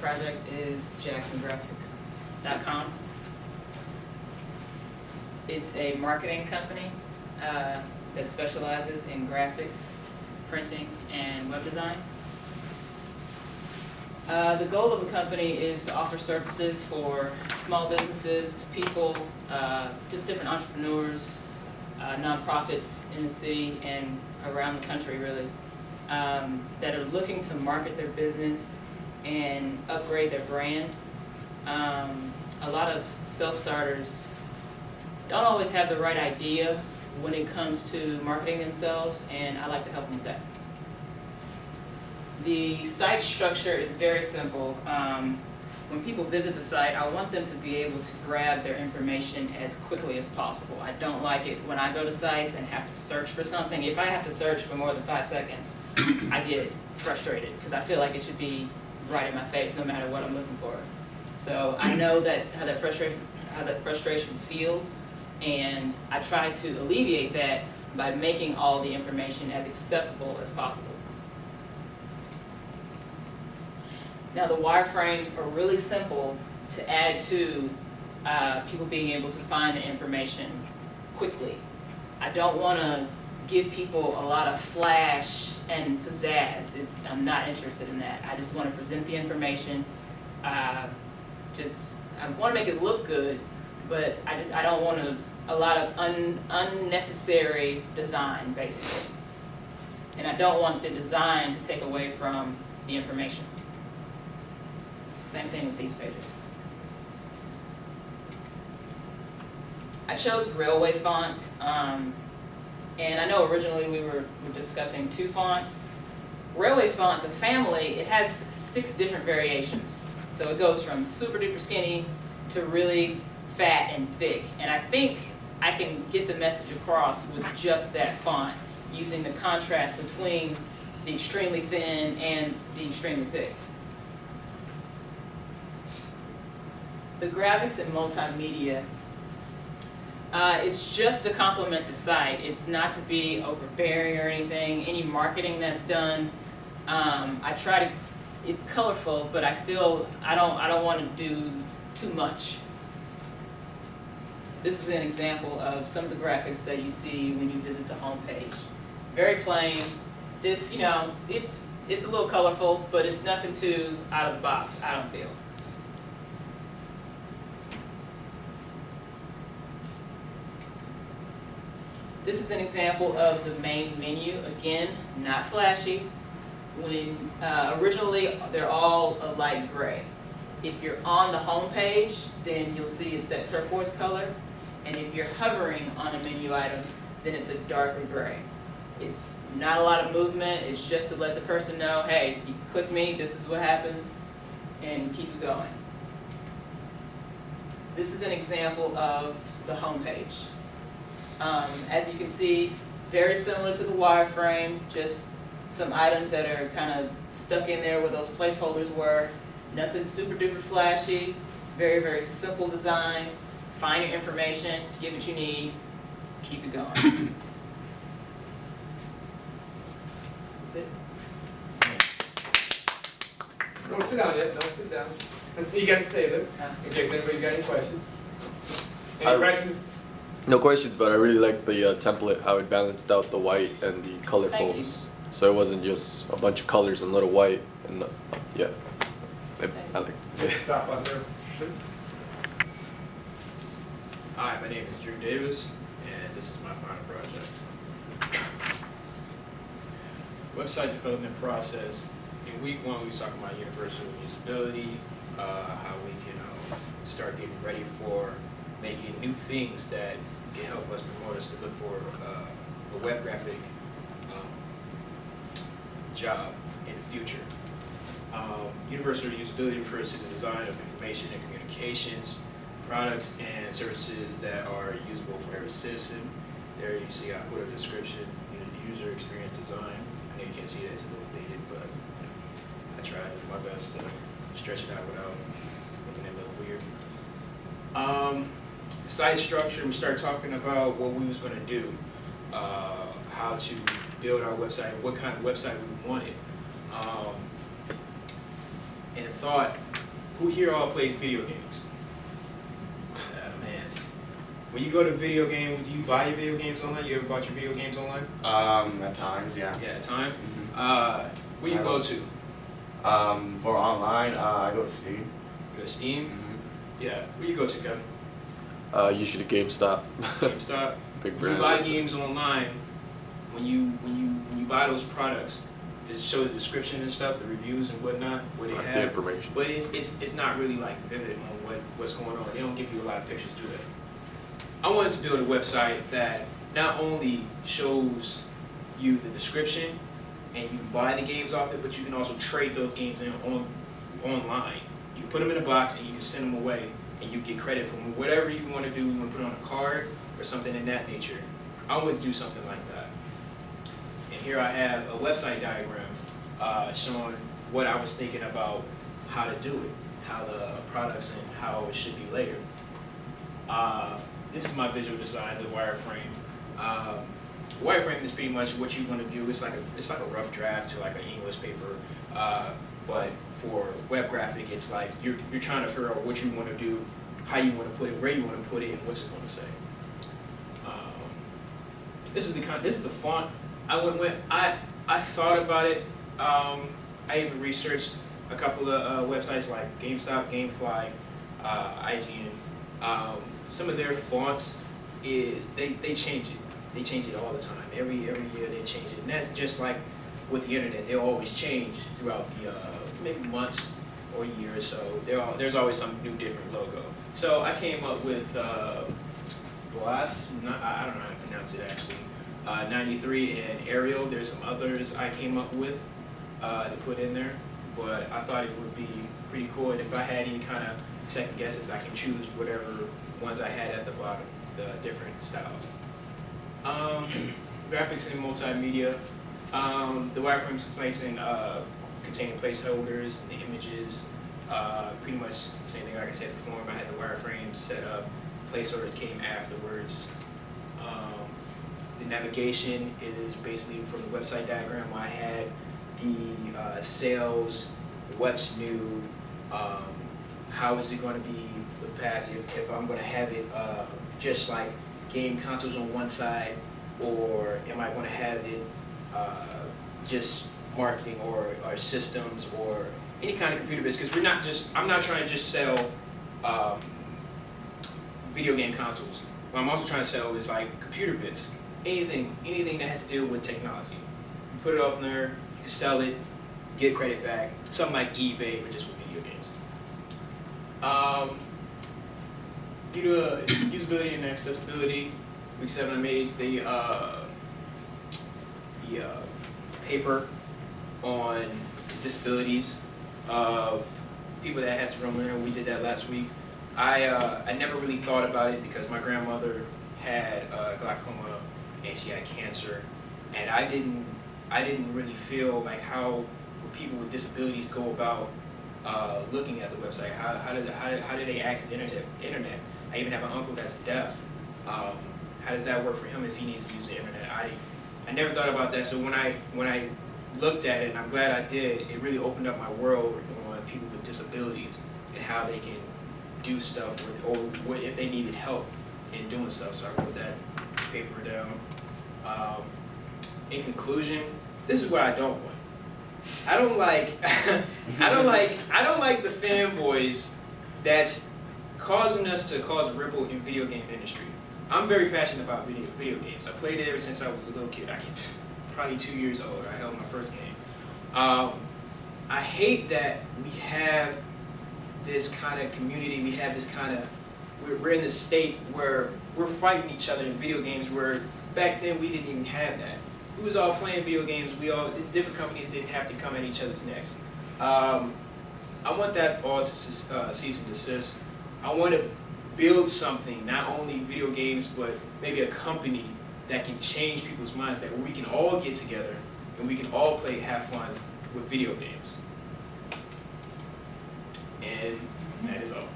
project is jacksongraphics.com. It's a marketing company that specializes in graphics, printing, and web design. The goal of the company is to offer services for small businesses, people, just different entrepreneurs, nonprofits in the city and around the country really, that are looking to market their business and upgrade their brand. A lot of self-starters don't always have the right idea when it comes to marketing themselves, and I like to help them with that. The site structure is very simple. When people visit the site, I want them to be able to grab their information as quickly as possible. I don't like it when I go to sites and have to search for something. If I have to search for more than 5 seconds, I get frustrated because I feel like it should be right in my face no matter what I'm looking for. So I know that how that frustration feels, and I try to alleviate that by making all the information as accessible as possible. Now the wireframes are really simple to add to people being able to find the information quickly. I don't want to give people a lot of flash and pizzazz. I'm not interested in that. I just want to present the information. I want to make it look good, but I don't want a lot of unnecessary design, basically. And I don't want the design to take away from the information. Same thing with these pages. I chose Railway font, and I know originally we were discussing 2 fonts. Railway font, the family, it has 6 different variations. So it goes from super duper skinny to really fat and thick. And I think I can get the message across with just that font, using the contrast between the extremely thin and the extremely thick. The graphics and multimedia, it's just to complement the site. It's not to be overbearing or anything. Any marketing that's done, I try to, it's colorful, but I don't want to do too much. This is an example of some of the graphics that you see when you visit the homepage. Very plain. This, it's a little colorful, but it's nothing too out of the box, I don't feel. This is an example of the main menu. Again, not flashy. Originally, they're all a light gray. If you're on the home page, then you'll see it's that turquoise color. And if you're hovering on a menu item, then it's a darker gray. It's not a lot of movement. It's just to let the person know, hey, you click me, this is what happens, and keep it going. This is an example of the home page. As you can see, very similar to the wireframe, just some items that are kind of stuck in there where those placeholders were. Nothing super duper flashy, very, very simple design. Find your information, get what you need, keep it going. That's it. Don't sit down yet, don't sit down. You gotta stay there. In case anybody got any questions. Any questions? No questions, but I really like the template, how it balanced out the white and the colorfuls. So it wasn't just a bunch of colors and little white. And yeah, I like it. Stop on there. Hi, my name is Drew Davis, and this is my final project. Website development process. In week 1, we was talking about universal usability, how we can start getting ready for making new things that can help us promote us to look for a web graphic job in the future. Universal usability refers to the design of information and communications, products and services that are usable for every citizen. There you see I put a description, user experience design. I know you can't see that, it's a little faded, but I tried my best to stretch it out without making it look weird. Site structure, we started talking about what we was going to do, how to build our website, what kind of website we wanted. And thought Who here all plays video games? Man. When you go to video game, do you buy your video games online? You ever bought your video games online? At times, yeah. Yeah, at times. Mhm. Where you go to? For online, I go to Steam. You go to Steam? Mm-hmm. Yeah. Where you go to, Kevin? Usually GameStop. GameStop. Big When brand. you buy games online, when you buy those products, does it show the description and stuff, the reviews and whatnot, what they The have? information. But it's not really like vivid on what's going on. They don't give you a lot of pictures, do they? I wanted to build a website that not only shows you the description and you can buy the games off it, but you can also trade those games in online. You can put them in a box and you can send them away and you get credit for them. Whatever you want to do, you want to put it on a card or something in that nature. I want to do something like that. And here I have a website diagram showing what I was thinking about how to do it, how the products and how it should be layered. This is my visual design, the wireframe. Wireframe is pretty much what you want to do. It's like a rough draft to like an English paper, but for web graphic, it's like you're trying to figure out what you want to do, how you want to put it, where you want to put it, and what's it going to say. This is the font. I thought about it. I even researched a couple of websites like GameStop, GameFly, IGN. Some of their fonts is they change it. They change it all the time. Every year they change it, and that's just like with the internet. They'll always change throughout the maybe months or years. So there's always some new different logo. So I came up with I don't know how to pronounce it actually. 93 and Arial. There's some others I came up with to put in there, but I thought it would be pretty cool. And if I had any kind of second guesses, I can choose whatever ones I had at the bottom, the different styles. Graphics and multimedia. The wireframes containing placeholders, the images, pretty much the same thing like I said before. I had the wireframes set up, placeholders came afterwards. The navigation is basically from the website diagram where I had the sales, what's new, how is it going to be with passive, if I'm going to have it just like game consoles on one side, or am I going to have it just marketing or systems or any kind of computer business? Because I'm not trying to just sell video game consoles. What I'm also trying to sell is like computer bits, anything that has to do with technology. You put it up there, you can sell it, get credit back, something like eBay, but just with video games. Usability and accessibility. Week 7, I made the paper on disabilities of people that has to learn. We did that last week. I never really thought about it because my grandmother had glaucoma and she had cancer, and I didn't really feel like how people with disabilities go about looking at the website. How do they access the internet? I even have an uncle that's deaf. How does that work for him if he needs to use the internet? I never thought about that. So when I looked at it, and I'm glad I did, it really opened up my world on people with disabilities and how they can do stuff, or what if they needed help in doing stuff. So I wrote that paper down. In conclusion, this is what I don't want. I don't like the fanboys that's causing us to cause a ripple in video game industry. I'm very passionate about video games. I played it ever since I was a little kid. Probably 2 years old. I held my first game. I hate that we have this kind of community. We have this kind of we're in this state where we're fighting each other in video games. Where back then we didn't even have that. We was all playing video games. Different companies didn't have to come at each other's necks. I want that all to cease and desist. I want to build something, not only video games, but maybe a company that can change people's minds, that we can all get together and we can all play, have fun with video games. And that is all.